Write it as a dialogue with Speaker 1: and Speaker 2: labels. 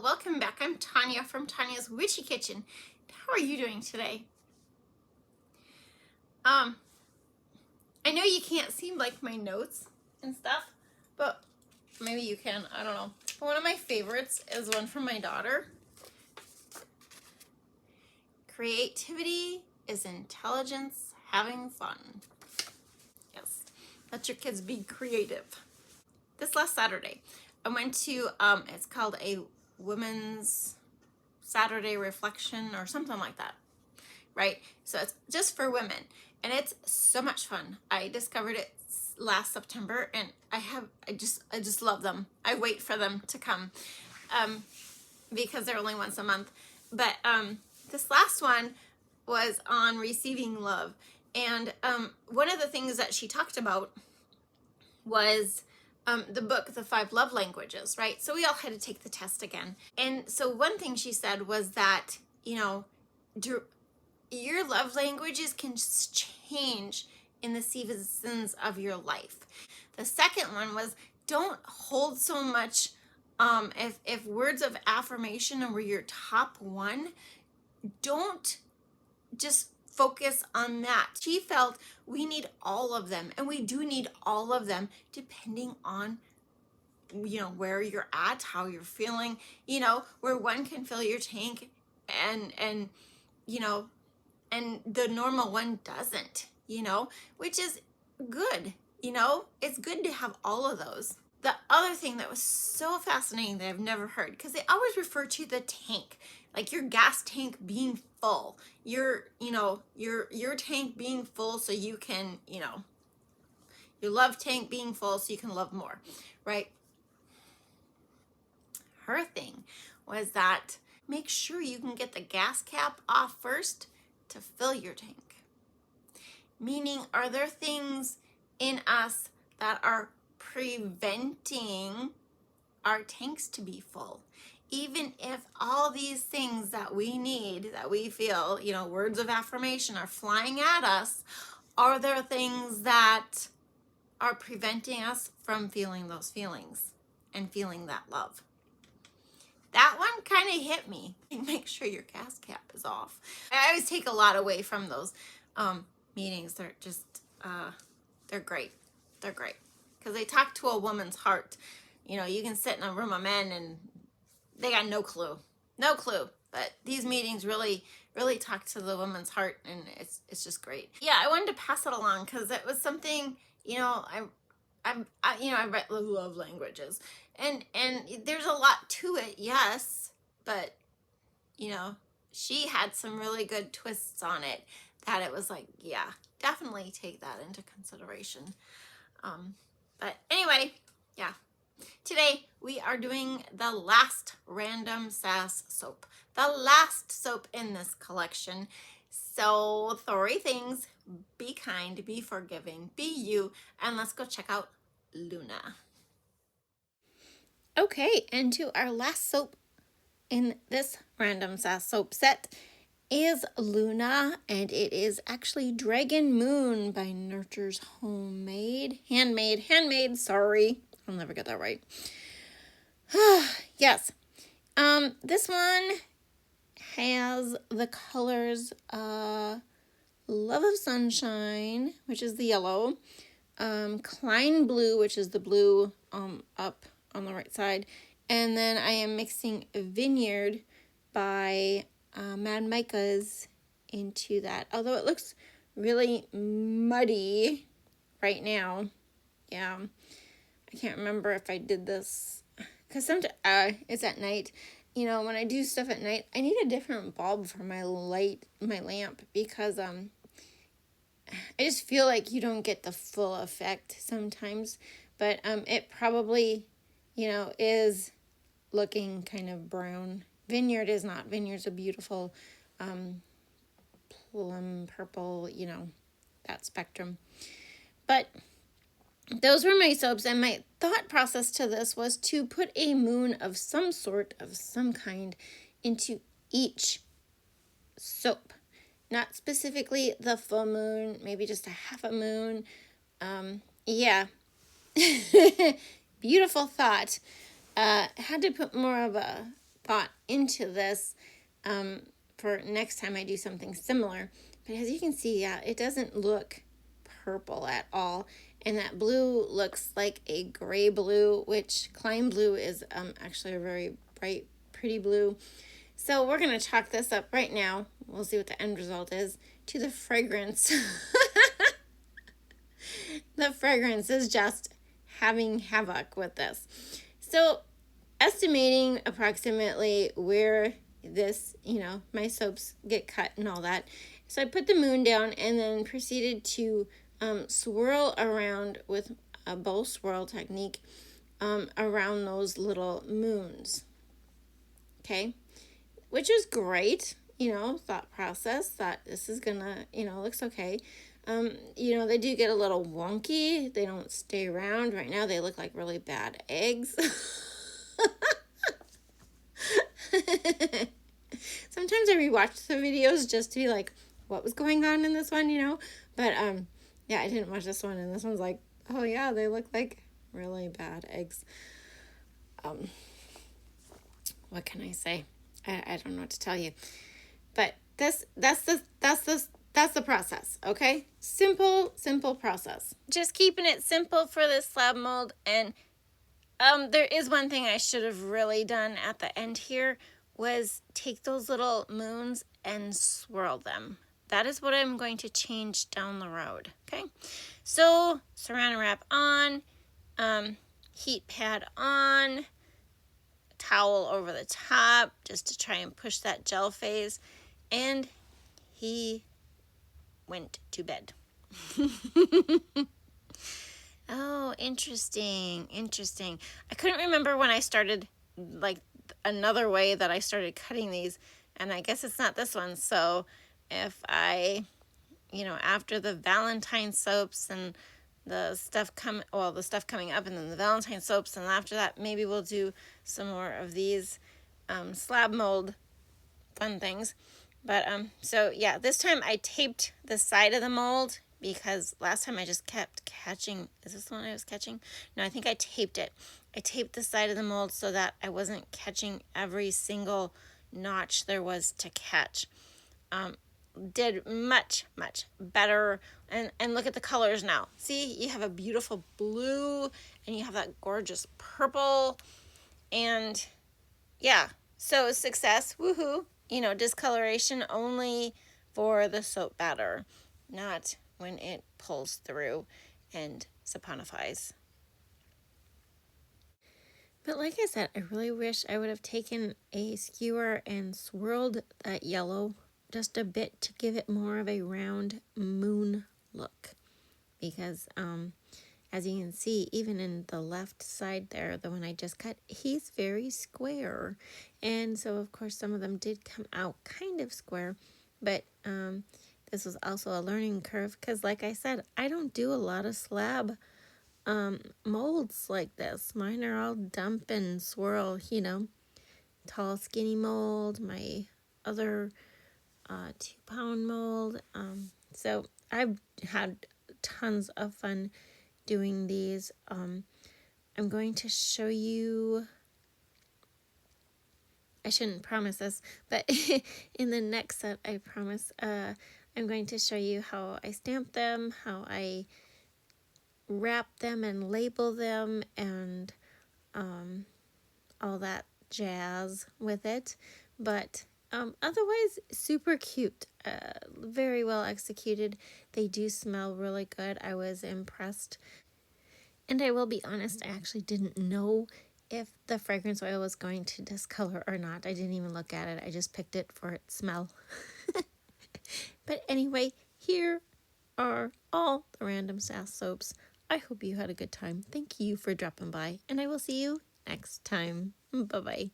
Speaker 1: welcome back. I'm Tonya from Tonya's Witchy Kitchen. How are you doing today? I know you can't see like my notes and stuff, but maybe you can, I don't know. But one of my favorites is one from my daughter. Creativity is intelligence having fun. Yes, let your kids be creative. This last Saturday, I went to, it's called a Women's Saturday Reflection or something like that, right? So it's just for women, and it's so much fun. I discovered it last September, and I just love them. I wait for them to come, because they're only once a month. But this last one was on receiving love, and one of the things that she talked about was the book, The 5 Love Languages, right? So we all had to take the test again. And so one thing she said was that, you know, your love languages can change in the seasons of your life. The second one was, don't hold so much, if words of affirmation were your top one, don't just focus on that. She felt we need all of them, and we do need all of them depending on, you know, where you're at, how you're feeling, you know, where one can fill your tank and you know, and the normal one doesn't, you know, which is good. You know, it's good to have all of those. The other thing that was so fascinating that I've never heard, because they always refer to the tank, like your gas tank being full, your tank being full so you can, you know, your love tank being full so you can love more, right? Her thing was that make sure you can get the gas cap off first to fill your tank. Meaning, are there things in us that are preventing our tanks to be full? Even if all these things that we need, that we feel, you know, words of affirmation are flying at us, are there things that are preventing us from feeling those feelings and feeling that love? That one kind of hit me. Make sure your gas cap is off. I always take a lot away from those meetings. They're just, they're great. They're great. Because they talk to a woman's heart. You know, you can sit in a room of men and they got no clue. No clue. But these meetings really talk to the woman's heart, and it's just great. Yeah, I wanted to pass it along because it was something, you know, I read love languages, and there's a lot to it, yes, but you know, she had some really good twists on it that it was like, yeah, definitely take that into consideration. But anyway, yeah. Today we are doing the last random sass soap, the last soap in this collection. So 3 things: be kind, be forgiving, be you, and let's go check out Luna. Okay, and to our last soap in this random sass soap set is Luna, and it is actually Dragon Moon by Nurture's Handmade, sorry, I'll never get that right. Yes, this one has the colors Love of Sunshine, which is the yellow, Klein Blue, which is the blue up on the right side, and then I am mixing Vineyard by Mad Micah's into that, although it looks really muddy right now. Yeah, I can't remember if I did this, because sometimes it's at night. You know, when I do stuff at night, I need a different bulb for my lamp, because I just feel like you don't get the full effect sometimes. But it probably, you know, is looking kind of brown. Vineyard is not. Vineyard's a beautiful plum purple, you know, that spectrum. But those were my soaps, and my thought process to this was to put a moon of some sort, of some kind, into each soap. Not specifically the full moon, maybe just a half a moon. Yeah. Beautiful thought. Had to put more of a thought into this for next time I do something similar. But as you can see, yeah, it doesn't look purple at all. And that blue looks like a gray blue, which Klein blue is actually a very bright, pretty blue. So we're going to chalk this up right now. We'll see what the end result is. To the fragrance. The fragrance is just having havoc with this. So estimating approximately where this, my soaps get cut and all that. So I put the moon down and then proceeded to swirl around with a bow swirl technique around those little moons. Okay, which was great, thought process. Thought this is gonna, looks okay. They do get a little wonky. They don't stay around. Right now they look like really bad eggs. Sometimes I rewatch the videos just to be like, what was going on in this one, But yeah, I didn't watch this one, and this one's like, oh yeah, they look like really bad eggs. What can I say? I don't know what to tell you. But that's the process, okay? Simple process. Just keeping it simple for this slab mold. And there is one thing I should have really done at the end here, was take those little moons and swirl them. That is what I'm going to change down the road, okay? So, saran wrap on, heat pad on, towel over the top just to try and push that gel phase, and he went to bed. Oh, interesting. I couldn't remember when I started, like, another way that I started cutting these, and I guess it's not this one. So if I, after the Valentine soaps and the stuff coming up, and then the Valentine soaps, and after that maybe we'll do some more of these slab mold fun things. But so yeah, this time I taped the side of the mold, because last time I just kept catching. Is this the one I was catching? No, I think I taped it. I taped the side of the mold so that I wasn't catching every single notch there was to catch. Did much better. And look at the colors now. See, you have a beautiful blue and you have that gorgeous purple. And yeah, so success, woohoo. Discoloration only for the soap batter, not when it pulls through and saponifies. But like I said, I really wish I would have taken a skewer and swirled that yellow just a bit to give it more of a round moon look. Because as you can see, even in the left side there, the one I just cut, he's very square. And so, of course, some of them did come out kind of square. But this was also a learning curve because, like I said, I don't do a lot of slab molds like this. Mine are all dump and swirl, tall, skinny mold, my other 2-pound mold. So I've had tons of fun doing these. I'm going to show you, I shouldn't promise this, but in the next set, I promise, I'm going to show you how I stamp them, how I wrap them and label them, and all that jazz with it. But otherwise, super cute, very well executed. They do smell really good. I was impressed. And I will be honest, I actually didn't know if the fragrance oil was going to discolor or not. I didn't even look at it. I just picked it for its smell. But anyway, here are all the random sass soaps. I hope you had a good time. Thank you for dropping by, and I will see you next time. Bye-bye.